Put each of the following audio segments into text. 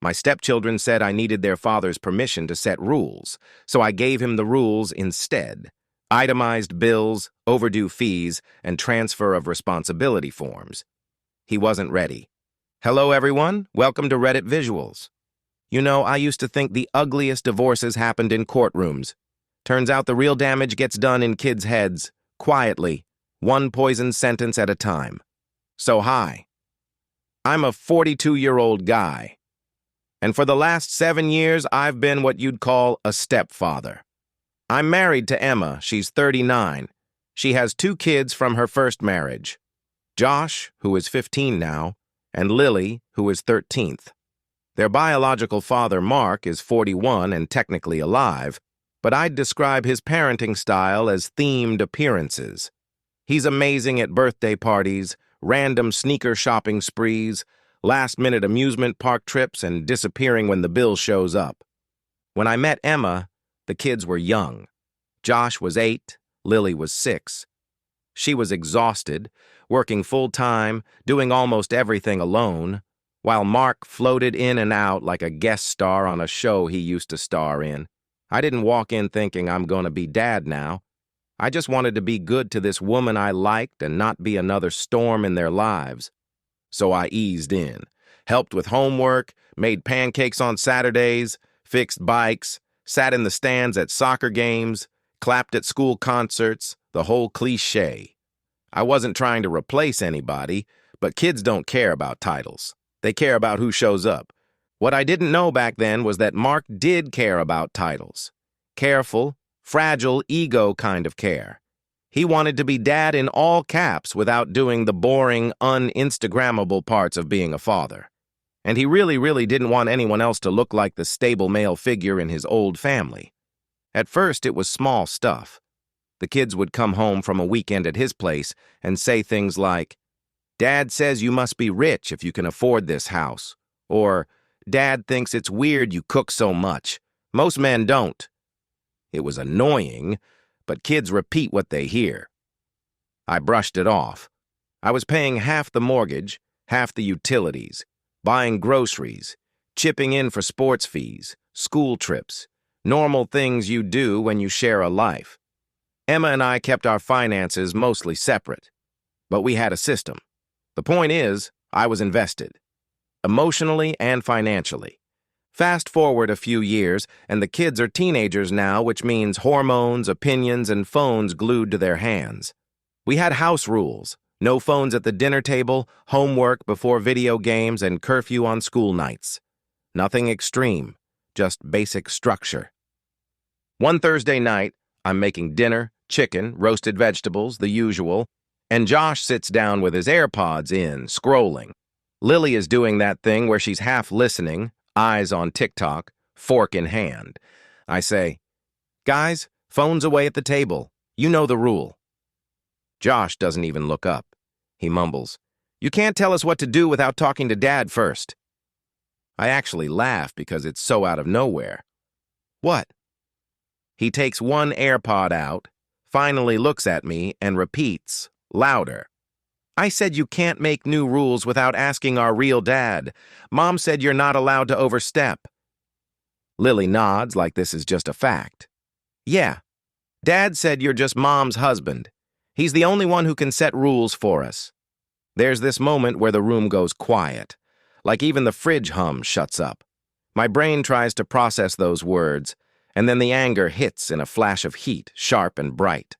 My stepchildren said I needed their father's permission to set rules, so I gave him the rules instead. Itemized bills, overdue fees, and transfer of responsibility forms. He wasn't ready. Hello, everyone. Welcome to Reddit Visuals. You know, I used to think the ugliest divorces happened in courtrooms. Turns out the real damage gets done in kids' heads, quietly, one poison sentence at a time. So hi. I'm a 42-year-old guy. And for the last 7 years, I've been what you'd call a stepfather. I'm married to Emma. She's 39. She has 2 kids from her first marriage. Josh, who is 15 now, and Lily, who is 13th. Their biological father, Mark, is 41 and technically alive, but I'd describe his parenting style as themed appearances. He's amazing at birthday parties, random sneaker shopping sprees, last-minute amusement park trips, and disappearing when the bill shows up. When I met Emma, the kids were young. Josh was 8, Lily was 6. She was exhausted, working full-time, doing almost everything alone, while Mark floated in and out like a guest star on a show he used to star in. I didn't walk in thinking I'm going to be dad now. I just wanted to be good to this woman I liked and not be another storm in their lives. So I eased in, helped with homework, made pancakes on Saturdays, fixed bikes, sat in the stands at soccer games, clapped at school concerts, the whole cliché. I wasn't trying to replace anybody, but kids don't care about titles. They care about who shows up. What I didn't know back then was that Mark did care about titles. Careful, fragile ego kind of care. He wanted to be dad in all caps without doing the boring, un-Instagrammable parts of being a father. And he really didn't want anyone else to look like the stable male figure in his old family. At first, it was small stuff. The kids would come home from a weekend at his place and say things like, "Dad says you must be rich if you can afford this house," or, "Dad thinks it's weird you cook so much. Most men don't." It was annoying, but kids repeat what they hear. I brushed it off. I was paying half the mortgage, half the utilities, buying groceries, chipping in for sports fees, school trips, normal things you do when you share a life. Emma and I kept our finances mostly separate, but we had a system. The point is, I was invested, emotionally and financially. Fast forward a few years, and the kids are teenagers now, which means hormones, opinions, and phones glued to their hands. We had house rules: no phones at the dinner table, homework before video games, and curfew on school nights. Nothing extreme, just basic structure. One Thursday night, I'm making dinner, chicken, roasted vegetables, the usual, and Josh sits down with his AirPods in, scrolling. Lily is doing that thing where she's half listening, eyes on TikTok, fork in hand. I say, "Guys, phones away at the table. You know the rule." Josh doesn't even look up. He mumbles, "You can't tell us what to do without talking to Dad first." I actually laugh because it's so out of nowhere. "What?" He takes one AirPod out, finally looks at me, and repeats, louder, "I said you can't make new rules without asking our real dad. Mom said you're not allowed to overstep." Lily nods like this is just a fact. "Yeah, Dad said you're just Mom's husband. He's the only one who can set rules for us." There's this moment where the room goes quiet, like even the fridge hum shuts up. My brain tries to process those words, and then the anger hits in a flash of heat, sharp and bright.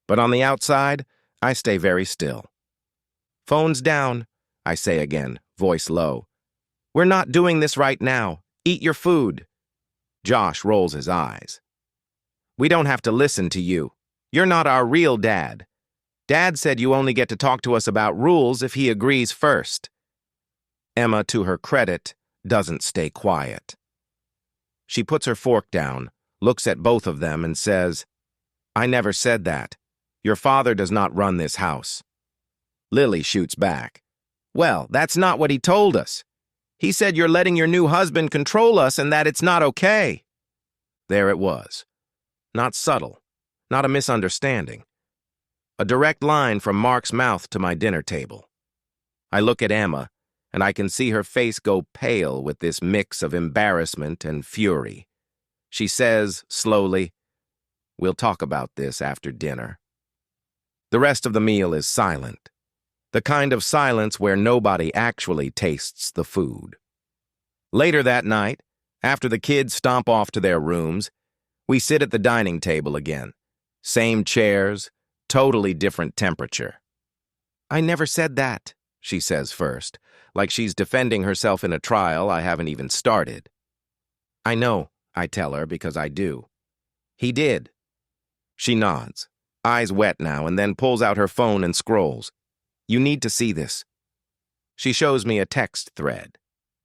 But on the outside, I stay very still. "Phone's down," I say again, voice low. "We're not doing this right now. Eat your food." Josh rolls his eyes. "We don't have to listen to you. You're not our real dad. Dad said you only get to talk to us about rules if he agrees first." Emma, to her credit, doesn't stay quiet. She puts her fork down, looks at both of them, and says, "I never said that. Your father does not run this house." Lily shoots back. "Well, that's not what he told us. He said you're letting your new husband control us and that it's not okay." There it was. Not subtle, not a misunderstanding. A direct line from Mark's mouth to my dinner table. I look at Emma, and I can see her face go pale with this mix of embarrassment and fury. She says, slowly, "We'll talk about this after dinner." The rest of the meal is silent, the kind of silence where nobody actually tastes the food. Later that night, after the kids stomp off to their rooms, we sit at the dining table again. Same chairs, totally different temperature. "I never said that," she says first, like she's defending herself in a trial I haven't even started. "I know," I tell her, because I do. "He did." She nods, eyes wet now, and then pulls out her phone and scrolls. "You need to see this." She shows me a text thread.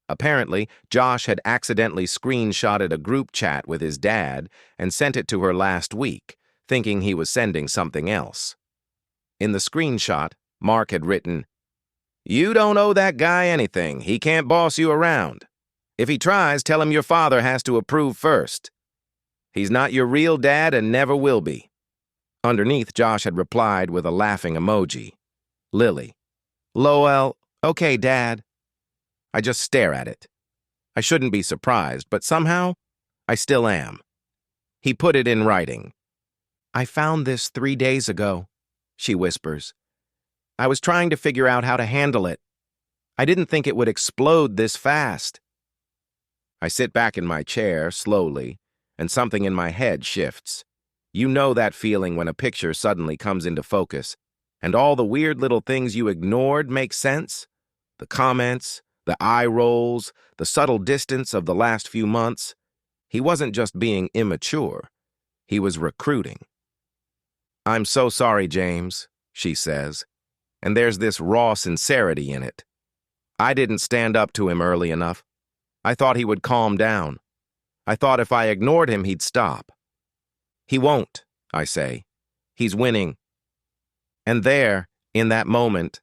Apparently, Josh had accidentally screenshotted a group chat with his dad and sent it to her last week, thinking he was sending something else. In the screenshot, Mark had written, "You don't owe that guy anything. He can't boss you around. If he tries, tell him your father has to approve first. He's not your real dad and never will be." Underneath, Josh had replied with a laughing emoji. Lily. "LOL, okay, Dad." I just stare at it. I shouldn't be surprised, but somehow, I still am. He put it in writing. "I found this 3 days ago," she whispers. "I was trying to figure out how to handle it. I didn't think it would explode this fast." I sit back in my chair, slowly, and something in my head shifts. You know that feeling when a picture suddenly comes into focus, and all the weird little things you ignored make sense? The comments, the eye rolls, the subtle distance of the last few months. He wasn't just being immature. He was recruiting. "I'm so sorry, James," she says, and there's this raw sincerity in it. I didn't stand up to him early enough. I thought he would calm down. I thought if I ignored him, he'd stop. "He won't," I say. "He's winning." And there, in that moment,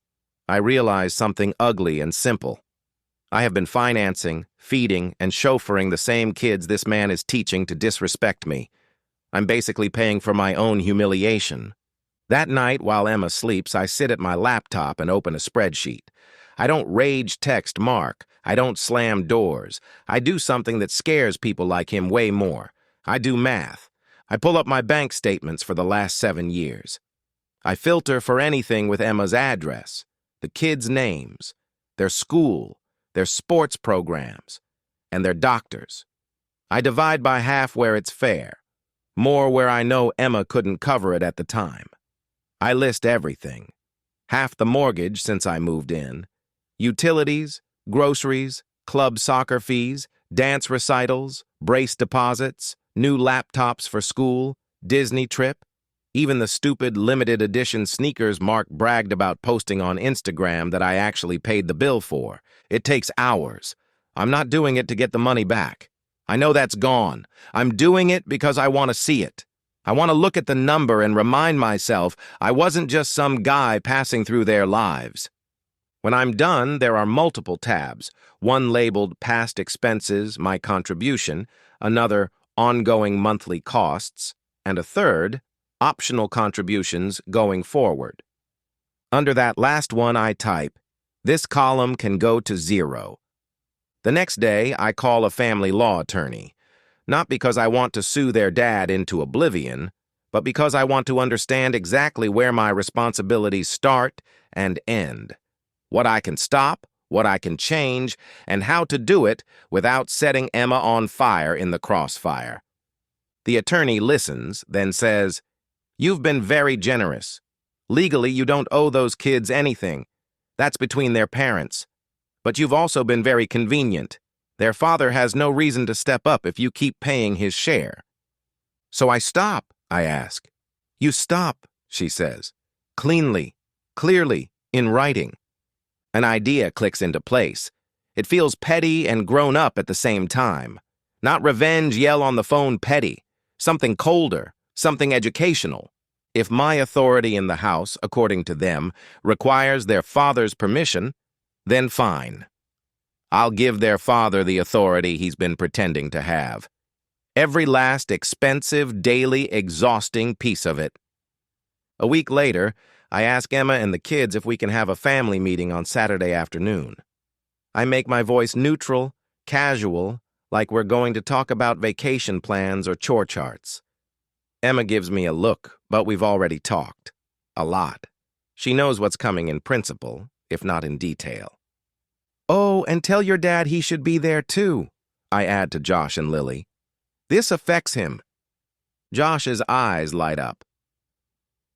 I realize something ugly and simple. I have been financing, feeding, and chauffeuring the same kids this man is teaching to disrespect me. I'm basically paying for my own humiliation. That night, while Emma sleeps, I sit at my laptop and open a spreadsheet. I don't rage text Mark. I don't slam doors. I do something that scares people like him way more. I do math. I pull up my bank statements for the last 7 years. I filter for anything with Emma's address, the kids' names, their school, their sports programs, and their doctors. I divide by half where it's fair, more where I know Emma couldn't cover it at the time. I list everything. Half the mortgage since I moved in, utilities, groceries, club soccer fees, dance recitals, brace deposits, new laptops for school, Disney trip, even the stupid limited edition sneakers Mark bragged about posting on Instagram that I actually paid the bill for. It takes hours. I'm not doing it to get the money back. I know that's gone. I'm doing it because I want to see it. I want to look at the number and remind myself I wasn't just some guy passing through their lives. When I'm done, there are multiple tabs, one labeled Past Expenses, My Contribution, another Ongoing Monthly Costs, and a third, Optional Contributions Going Forward. Under that last one I type, "This column can go to 0. The next day, I call a family law attorney, not because I want to sue their dad into oblivion, but because I want to understand exactly where my responsibilities start and end, what I can stop, what I can change, and how to do it without setting Emma on fire in the crossfire. The attorney listens, then says, "You've been very generous. Legally, you don't owe those kids anything. That's between their parents. But you've also been very convenient. Their father has no reason to step up if you keep paying his share." "So I stop?" I ask. "You stop," she says. "Cleanly, clearly, in writing." An idea clicks into place. It feels petty and grown up at the same time. Not revenge yell on the phone petty. Something colder, something educational. If my authority in the house, according to them, requires their father's permission, then fine. I'll give their father the authority he's been pretending to have. Every last expensive, daily, exhausting piece of it. A week later, I ask Emma and the kids if we can have a family meeting on Saturday afternoon. I make my voice neutral, casual, like we're going to talk about vacation plans or chore charts. Emma gives me a look, but we've already talked. A lot. She knows what's coming in principle, if not in detail. Oh, and tell your dad he should be there too, I add to Josh and Lily. This affects him. Josh's eyes light up.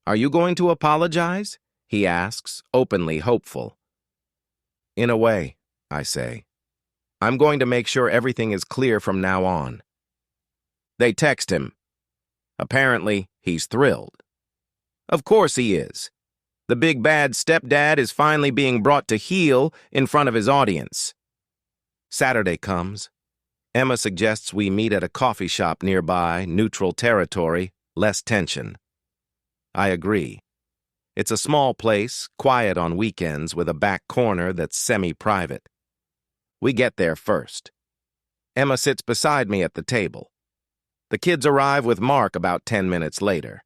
Are you going to apologize? He asks, openly hopeful. In a way, I say. I'm going to make sure everything is clear from now on. They text him. Apparently, he's thrilled. Of course he is. The big bad stepdad is finally being brought to heel in front of his audience. Saturday comes. Emma suggests we meet at a coffee shop nearby, neutral territory, less tension. I agree. It's a small place, quiet on weekends, with a back corner that's semi-private. We get there first. Emma sits beside me at the table. The kids arrive with Mark about 10 minutes later.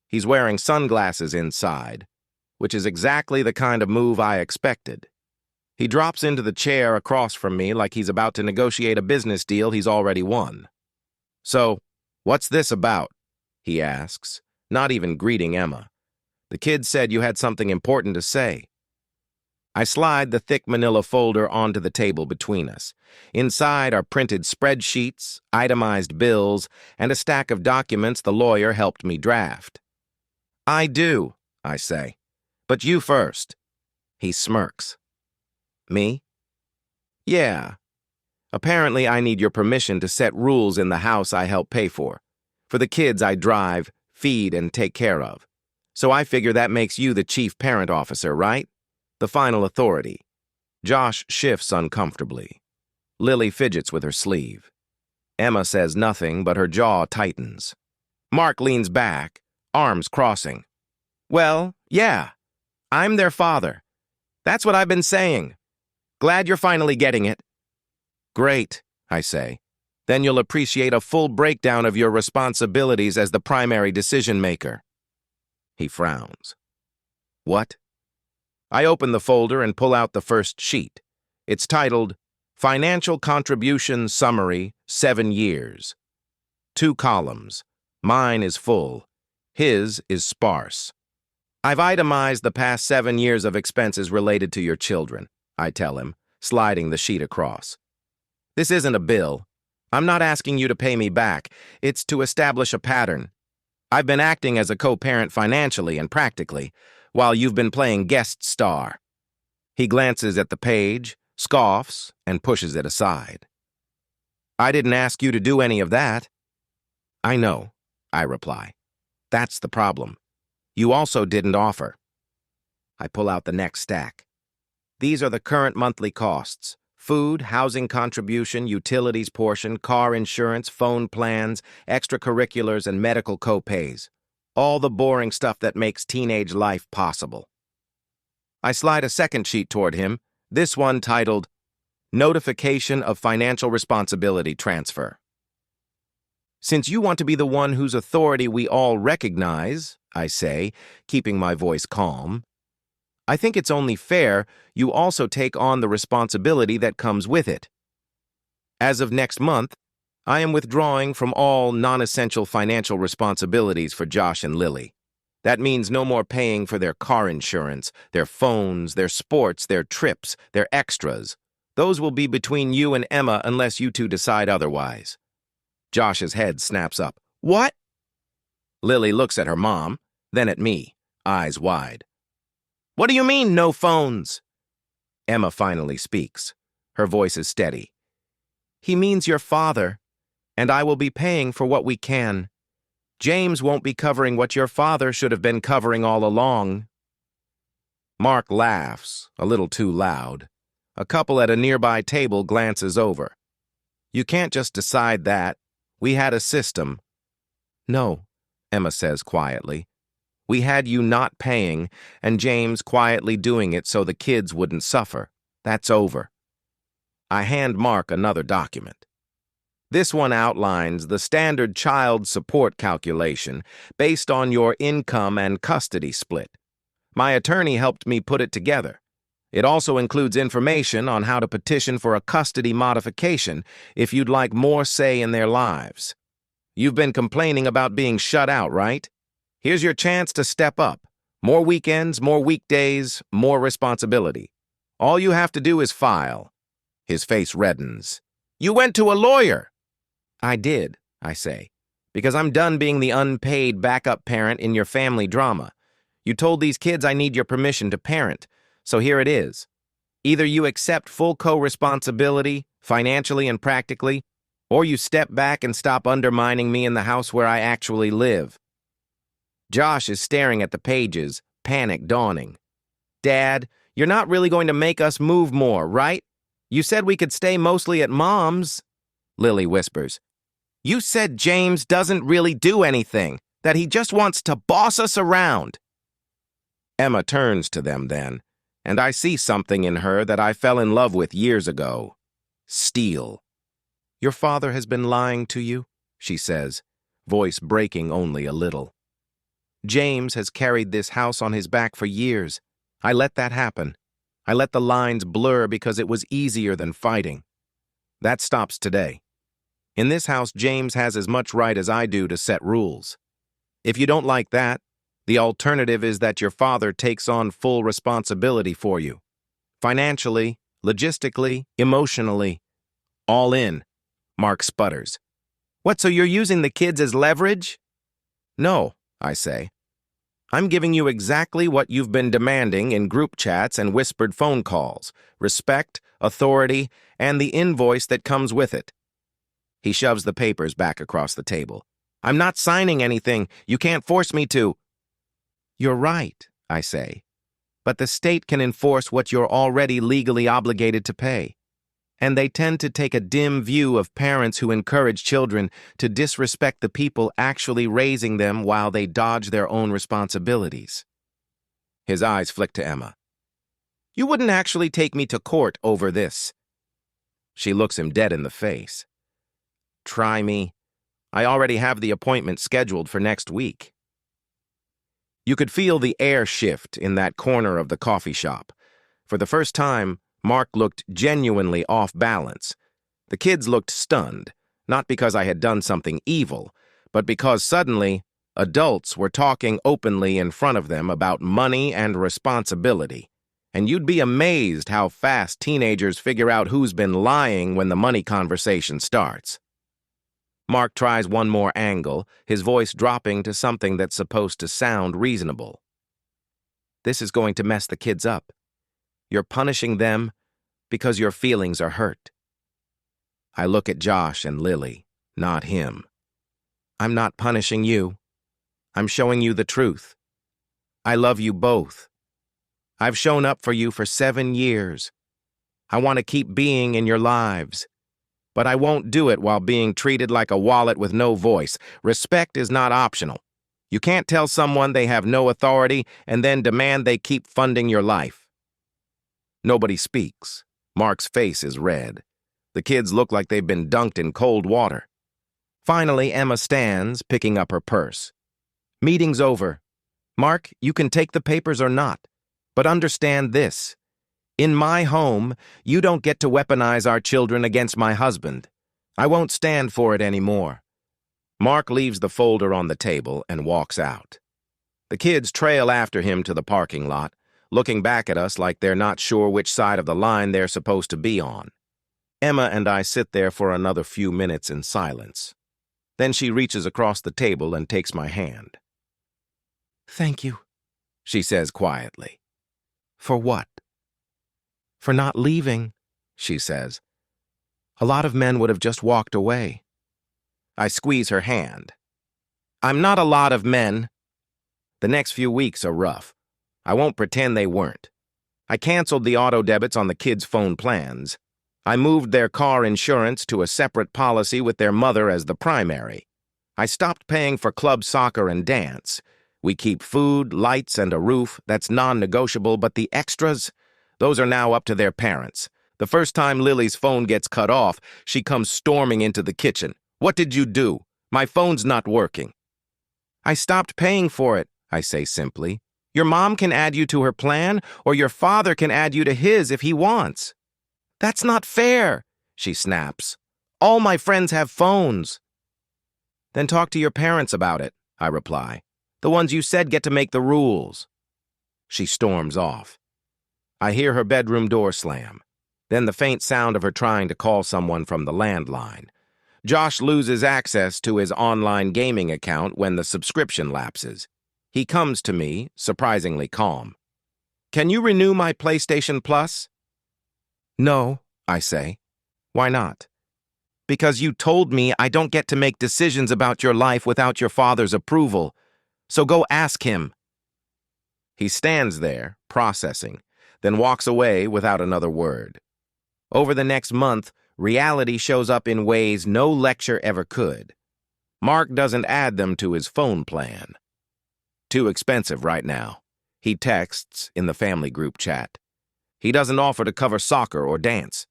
He's wearing sunglasses inside, which is exactly the kind of move I expected. He drops into the chair across from me like he's about to negotiate a business deal he's already won. So, what's this about? He asks, not even greeting Emma. The kid said you had something important to say. I slide the thick manila folder onto the table between us. Inside are printed spreadsheets, itemized bills, and a stack of documents the lawyer helped me draft. I do, I say. But you first. He smirks. Me? Yeah. Apparently I need your permission to set rules in the house I help pay for the kids I drive, feed, and take care of. So I figure that makes you the chief parent officer, right? The final authority. Josh shifts uncomfortably. Lily fidgets with her sleeve. Emma says nothing, but her jaw tightens. Mark leans back, arms crossing. Well, yeah. I'm their father. That's what I've been saying. Glad you're finally getting it. Great, I say. Then you'll appreciate a full breakdown of your responsibilities as the primary decision-maker. He frowns. What? I open the folder and pull out the first sheet. It's titled, Financial Contribution Summary, 7 Years. 2 columns. Mine is full. His is sparse. I've itemized the past 7 years of expenses related to your children, I tell him, sliding the sheet across. This isn't a bill. I'm not asking you to pay me back. It's to establish a pattern. I've been acting as a co-parent financially and practically, while you've been playing guest star. He glances at the page, scoffs, and pushes it aside. I didn't ask you to do any of that. I know, I reply. That's the problem. You also didn't offer. I pull out the next stack. These are the current monthly costs. Food, housing contribution, utilities portion, car insurance, phone plans, extracurriculars, and medical co-pays. All the boring stuff that makes teenage life possible. I slide a second sheet toward him, this one titled, Notification of Financial Responsibility Transfer. Since you want to be the one whose authority we all recognize, I say, keeping my voice calm, I think it's only fair you also take on the responsibility that comes with it. As of next month, I am withdrawing from all non-essential financial responsibilities for Josh and Lily. That means no more paying for their car insurance, their phones, their sports, their trips, their extras. Those will be between you and Emma unless you two decide otherwise. Josh's head snaps up. What? Lily looks at her mom, then at me, eyes wide. What do you mean, no phones? Emma finally speaks. Her voice is steady. He means your father, and I will be paying for what we can. James won't be covering what your father should have been covering all along. Mark laughs, a little too loud. A couple at a nearby table glances over. You can't just decide that. We had a system. No, Emma says quietly. We had you not paying, and James quietly doing it so the kids wouldn't suffer. That's over. I hand Mark another document. This one outlines the standard child support calculation based on your income and custody split. My attorney helped me put it together. It also includes information on how to petition for a custody modification if you'd like more say in their lives. You've been complaining about being shut out, right? Here's your chance to step up. More weekends, more weekdays, more responsibility. All you have to do is file. His face reddens. You went to a lawyer. I did, I say, because I'm done being the unpaid backup parent in your family drama. You told these kids I need your permission to parent, so here it is. Either you accept full co-responsibility, financially and practically, or you step back and stop undermining me in the house where I actually live. Josh is staring at the pages, panic dawning. Dad, you're not really going to make us move more, right? You said we could stay mostly at Mom's. Lily whispers. You said James doesn't really do anything, that he just wants to boss us around. Emma turns to them then, and I see something in her that I fell in love with years ago. Steel. Your father has been lying to you, she says, voice breaking only a little. James has carried this house on his back for years. I let that happen. I let the lines blur because it was easier than fighting. That stops today. In this house, James has as much right as I do to set rules. If you don't like that, the alternative is that your father takes on full responsibility for you. Financially, logistically, emotionally. All in. Mark sputters. What, so you're using the kids as leverage? No, I say. I'm giving you exactly what you've been demanding in group chats and whispered phone calls. Respect, authority, and the invoice that comes with it. He shoves the papers back across the table. I'm not signing anything. You can't force me to. You're right, I say. But the state can enforce what you're already legally obligated to pay. And they tend to take a dim view of parents who encourage children to disrespect the people actually raising them while they dodge their own responsibilities. His eyes flick to Emma. You wouldn't actually take me to court over this. She looks him dead in the face. Try me. I already have the appointment scheduled for next week. You could feel the air shift in that corner of the coffee shop. For the first time, Mark looked genuinely off balance. The kids looked stunned, not because I had done something evil, but because suddenly, adults were talking openly in front of them about money and responsibility. And you'd be amazed how fast teenagers figure out who's been lying when the money conversation starts. Mark tries one more angle, his voice dropping to something that's supposed to sound reasonable. This is going to mess the kids up. You're punishing them because your feelings are hurt. I look at Josh and Lily, not him. I'm not punishing you. I'm showing you the truth. I love you both. I've shown up for you for 7 years. I want to keep being in your lives. But I won't do it while being treated like a wallet with no voice. Respect is not optional. You can't tell someone they have no authority and then demand they keep funding your life. Nobody speaks. Mark's face is red. The kids look like they've been dunked in cold water. Finally, Emma stands, picking up her purse. Meeting's over. Mark, you can take the papers or not. But understand this. In my home, you don't get to weaponize our children against my husband. I won't stand for it anymore. Mark leaves the folder on the table and walks out. The kids trail after him to the parking lot, looking back at us like they're not sure which side of the line they're supposed to be on. Emma and I sit there for another few minutes in silence. Then she reaches across the table and takes my hand. Thank you, she says quietly. For what? For not leaving, she says. A lot of men would have just walked away. I squeeze her hand. I'm not a lot of men. The next few weeks are rough. I won't pretend they weren't. I canceled the auto debits on the kids' phone plans. I moved their car insurance to a separate policy with their mother as the primary. I stopped paying for club soccer and dance. We keep food, lights, and a roof. That's non-negotiable, but the extras, those are now up to their parents. The first time Lily's phone gets cut off, she comes storming into the kitchen. What did you do? My phone's not working. I stopped paying for it, I say simply. Your mom can add you to her plan, or your father can add you to his if he wants. That's not fair, she snaps. All my friends have phones. Then talk to your parents about it, I reply. The ones you said get to make the rules. She storms off. I hear her bedroom door slam. Then the faint sound of her trying to call someone from the landline. Josh loses access to his online gaming account when the subscription lapses. He comes to me, surprisingly calm. Can you renew my PlayStation Plus? No, I say. Why not? Because you told me I don't get to make decisions about your life without your father's approval. So go ask him. He stands there, processing, then walks away without another word. Over the next month, reality shows up in ways no lecture ever could. Mark doesn't add them to his phone plan. Too expensive right now, he texts in the family group chat. He doesn't offer to cover soccer or dance.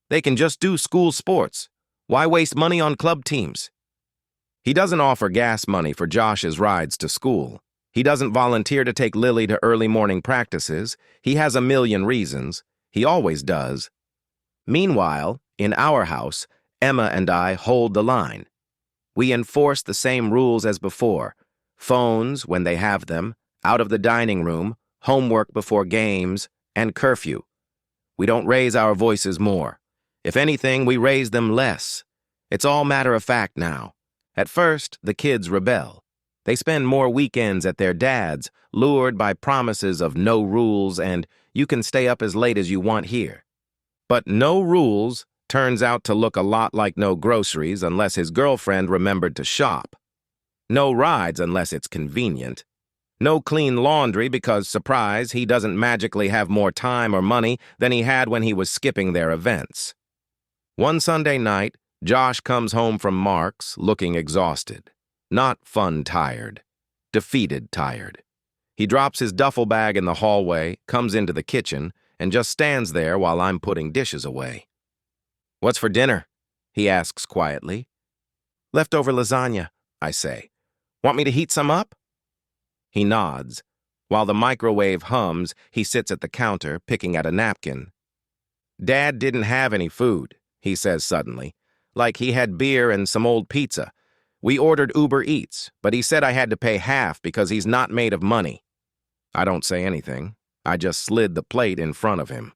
They can just do school sports. Why waste money on club teams? He doesn't offer gas money for Josh's rides to school. He doesn't volunteer to take Lily to early morning practices. He has a million reasons. He always does. Meanwhile, in our house, Emma and I hold the line. We enforce the same rules as before. Phones, when they have them, out of the dining room, homework before games, and curfew. We don't raise our voices more. If anything, we raise them less. It's all matter of fact now. At first, the kids rebel. They spend more weekends at their dad's, lured by promises of no rules and you can stay up as late as you want here. But no rules turns out to look a lot like no groceries unless his girlfriend remembered to shop. No rides unless it's convenient. No clean laundry because, surprise, he doesn't magically have more time or money than he had when he was skipping their events. One Sunday night, Josh comes home from Mark's looking exhausted. Not fun tired. Defeated tired. He drops his duffel bag in the hallway, comes into the kitchen, and just stands there while I'm putting dishes away. What's for dinner? He asks quietly. Leftover lasagna, I say. Want me to heat some up? He nods. While the microwave hums, he sits at the counter, picking at a napkin. Dad didn't have any food, he says suddenly, like he had beer and some old pizza. We ordered Uber Eats, but he said I had to pay half because he's not made of money. I don't say anything. I just slid the plate in front of him.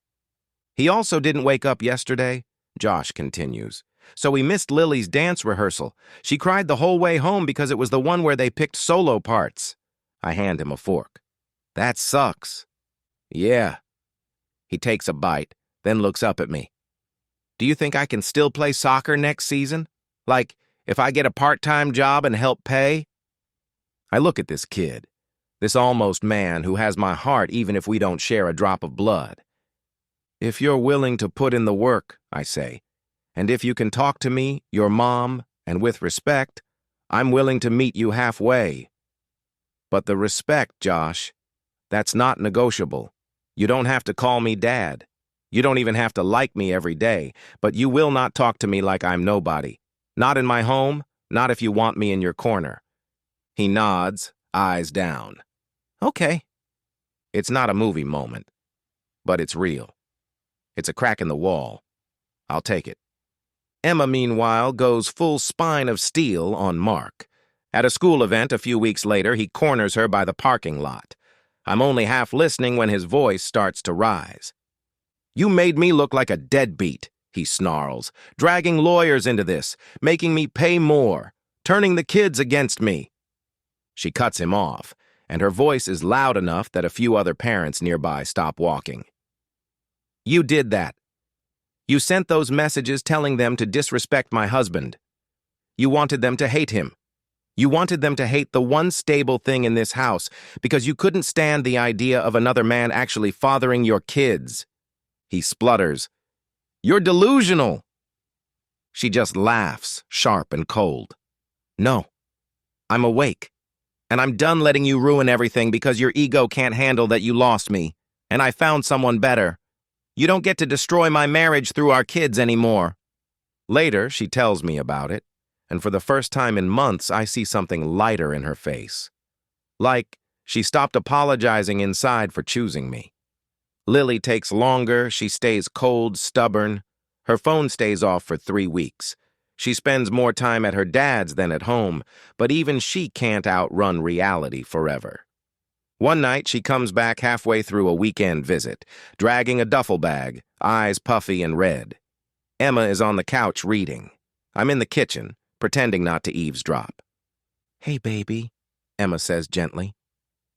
He also didn't wake up yesterday, Josh continues. So we missed Lily's dance rehearsal. She cried the whole way home because it was the one where they picked solo parts. I hand him a fork. That sucks. Yeah. He takes a bite, then looks up at me. Do you think I can still play soccer next season? Like, if I get a part-time job and help pay? I look at this kid, this almost man who has my heart even if we don't share a drop of blood. If you're willing to put in the work, I say, and if you can talk to me, your mom, and with respect, I'm willing to meet you halfway. But the respect, Josh, that's not negotiable. You don't have to call me Dad. You don't even have to like me every day, but you will not talk to me like I'm nobody. Not in my home, not if you want me in your corner. He nods, eyes down. Okay. It's not a movie moment, but it's real. It's a crack in the wall. I'll take it. Emma, meanwhile, goes full spine of steel on Mark. At a school event a few weeks later, he corners her by the parking lot. I'm only half listening when his voice starts to rise. You made me look like a deadbeat, he snarls, dragging lawyers into this, making me pay more, turning the kids against me. She cuts him off, and her voice is loud enough that a few other parents nearby stop walking. You did that. You sent those messages telling them to disrespect my husband. You wanted them to hate him. You wanted them to hate the one stable thing in this house because you couldn't stand the idea of another man actually fathering your kids. He splutters. You're delusional. She just laughs, sharp and cold. No, I'm awake, and I'm done letting you ruin everything because your ego can't handle that you lost me, and I found someone better. You don't get to destroy my marriage through our kids anymore. Later, she tells me about it, and for the first time in months, I see something lighter in her face. Like She stopped apologizing inside for choosing me. Lily takes longer, she stays cold, stubborn. Her phone stays off for 3 weeks. She spends more time at her dad's than at home, but even she can't outrun reality forever. One night, she comes back halfway through a weekend visit, dragging a duffel bag, eyes puffy and red. Emma is on the couch reading. I'm in the kitchen, pretending not to eavesdrop. "Hey, baby," Emma says gently.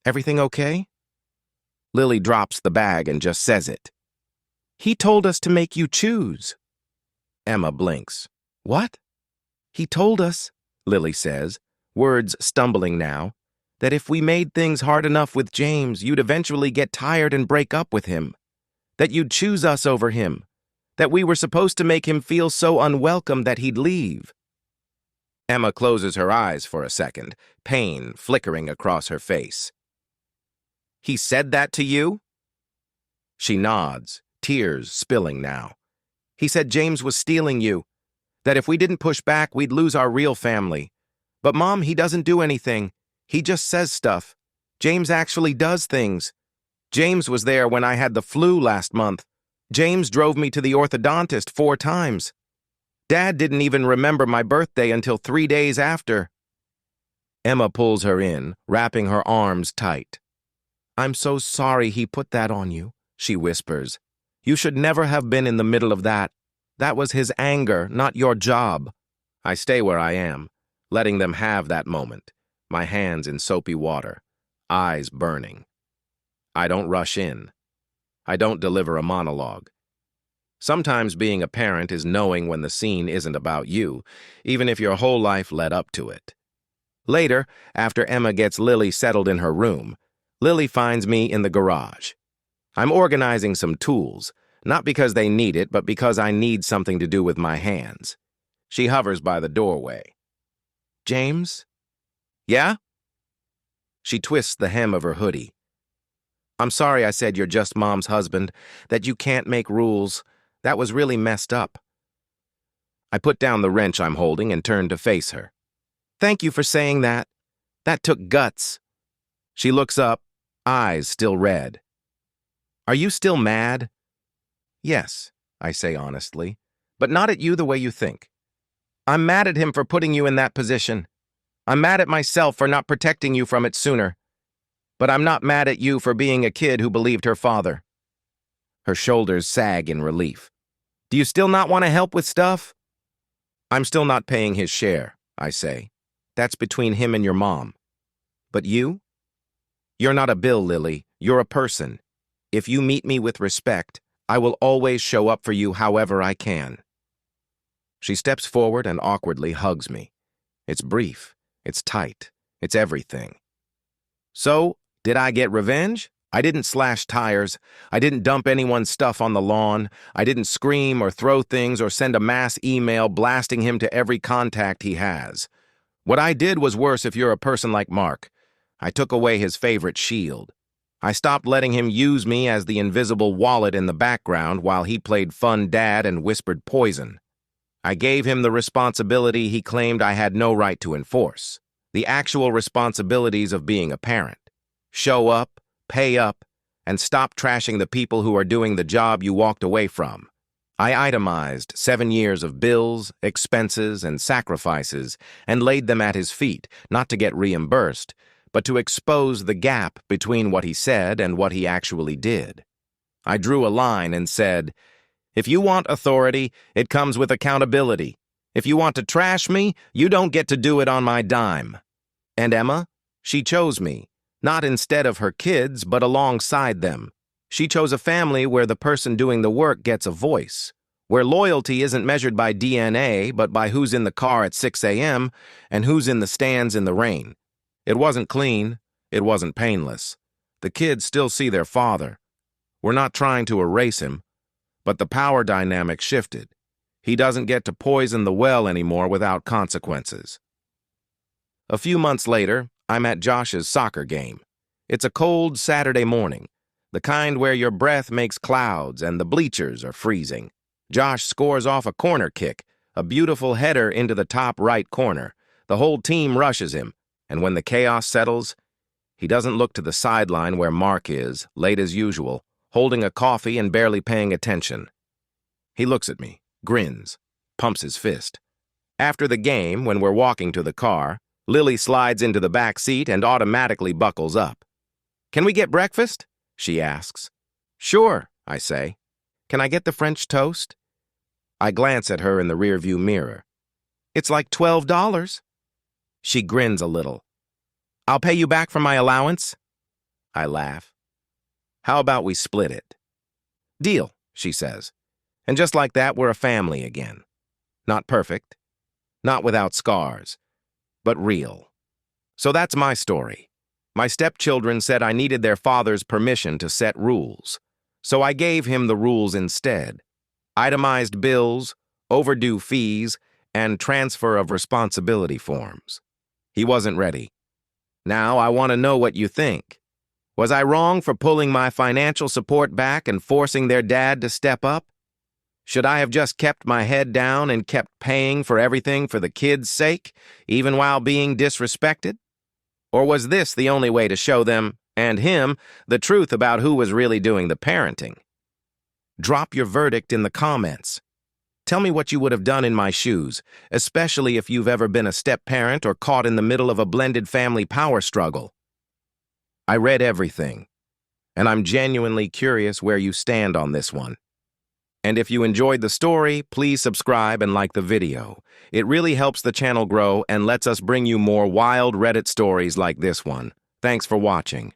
"Everything okay?" Lily drops the bag and just says it. "He told us to make you choose." Emma blinks. "What?" "He told us," Lily says, words stumbling now, "that if we made things hard enough with James, you'd eventually get tired and break up with him. That you'd choose us over him. That we were supposed to make him feel so unwelcome that he'd leave." Emma closes her eyes for a second, pain flickering across her face. "He said that to you?" She nods, tears spilling now. "He said James was stealing you. That if we didn't push back, we'd lose our real family. But Mom, he doesn't do anything. He just says stuff. James actually does things. James was there when I had the flu last month. James drove me to the orthodontist 4 times. Dad didn't even remember my birthday until 3 days after." Emma pulls her in, wrapping her arms tight. "I'm so sorry he put that on you," she whispers. "You should never have been in the middle of that. That was his anger, not your job." I stay where I am, letting them have that moment, my hands in soapy water, eyes burning. I don't rush in. I don't deliver a monologue. Sometimes being a parent is knowing when the scene isn't about you, even if your whole life led up to it. Later, after Emma gets Lily settled in her room, Lily finds me in the garage. I'm organizing some tools, not because they need it, but because I need something to do with my hands. She hovers by the doorway. "James?" "Yeah?" She twists the hem of her hoodie. "I'm sorry I said you're just Mom's husband, that you can't make rules. That was really messed up." I put down the wrench I'm holding and turn to face her. "Thank you for saying that. That took guts." She looks up, eyes still red. "Are you still mad?" "Yes," I say honestly, "but not at you the way you think. I'm mad at him for putting you in that position. I'm mad at myself for not protecting you from it sooner. But I'm not mad at you for being a kid who believed her father." Her shoulders sag in relief. "Do you still not want to help with stuff?" "I'm still not paying his share," I say. "That's between him and your mom. But you? You're not a bill, Lily. You're a person. If you meet me with respect, I will always show up for you however I can." She steps forward and awkwardly hugs me. It's brief. It's tight. It's everything. "So, did I get revenge? I didn't slash tires. I didn't dump anyone's stuff on the lawn. I didn't scream or throw things or send a mass email blasting him to every contact he has. What I did was worse if you're a person like Mark. I took away his favorite shield. I stopped letting him use me as the invisible wallet in the background while he played fun dad and whispered poison. I gave him the responsibility he claimed I had no right to enforce. The actual responsibilities of being a parent. Show up, pay up, and stop trashing the people who are doing the job you walked away from. I itemized 7 years of bills, expenses, and sacrifices and laid them at his feet, not to get reimbursed, but to expose the gap between what he said and what he actually did. I drew a line and said, "If you want authority, it comes with accountability. If you want to trash me, you don't get to do it on my dime." And Emma? She chose me, not instead of her kids, but alongside them. She chose a family where the person doing the work gets a voice, where loyalty isn't measured by DNA, but by who's in the car at 6 a.m. and who's in the stands in the rain. It wasn't clean. It wasn't painless. The kids still see their father. We're not trying to erase him, but the power dynamic shifted. He doesn't get to poison the well anymore without consequences. A few months later, I'm at Josh's soccer game. It's a cold Saturday morning, the kind where your breath makes clouds and the bleachers are freezing. Josh scores off a corner kick, a beautiful header into the top right corner. The whole team rushes him, and when the chaos settles, He doesn't look to the sideline where Mark is, late as usual, holding a coffee and barely paying attention. He looks at me, grins, pumps his fist. After the game, when we're walking to the car, Lily slides into the back seat and automatically buckles up. "Can we get breakfast?" she asks. "Sure," I say. "Can I get the French toast?" I glance at her in the rearview mirror. "It's like $12. She grins a little. "I'll pay you back for my allowance?" I laugh. "How about we split it?" "Deal," she says. And just like that, we're a family again. Not perfect, not without scars, but real. So that's my story. My stepchildren said I needed their father's permission to set rules. So I gave him the rules instead. Itemized bills, overdue fees, and transfer of responsibility forms. He wasn't ready. Now I want to know what you think. Was I wrong for pulling my financial support back and forcing their dad to step up? Should I have just kept my head down and kept paying for everything for the kids' sake, even while being disrespected? Or was this the only way to show them, and him, the truth about who was really doing the parenting? Drop your verdict in the comments. Tell me what you would have done in my shoes, especially if you've ever been a step-parent or caught in the middle of a blended family power struggle. I read everything, and I'm genuinely curious where you stand on this one. And if you enjoyed the story, please subscribe and like the video. It really helps the channel grow and lets us bring you more wild Reddit stories like this one. Thanks for watching.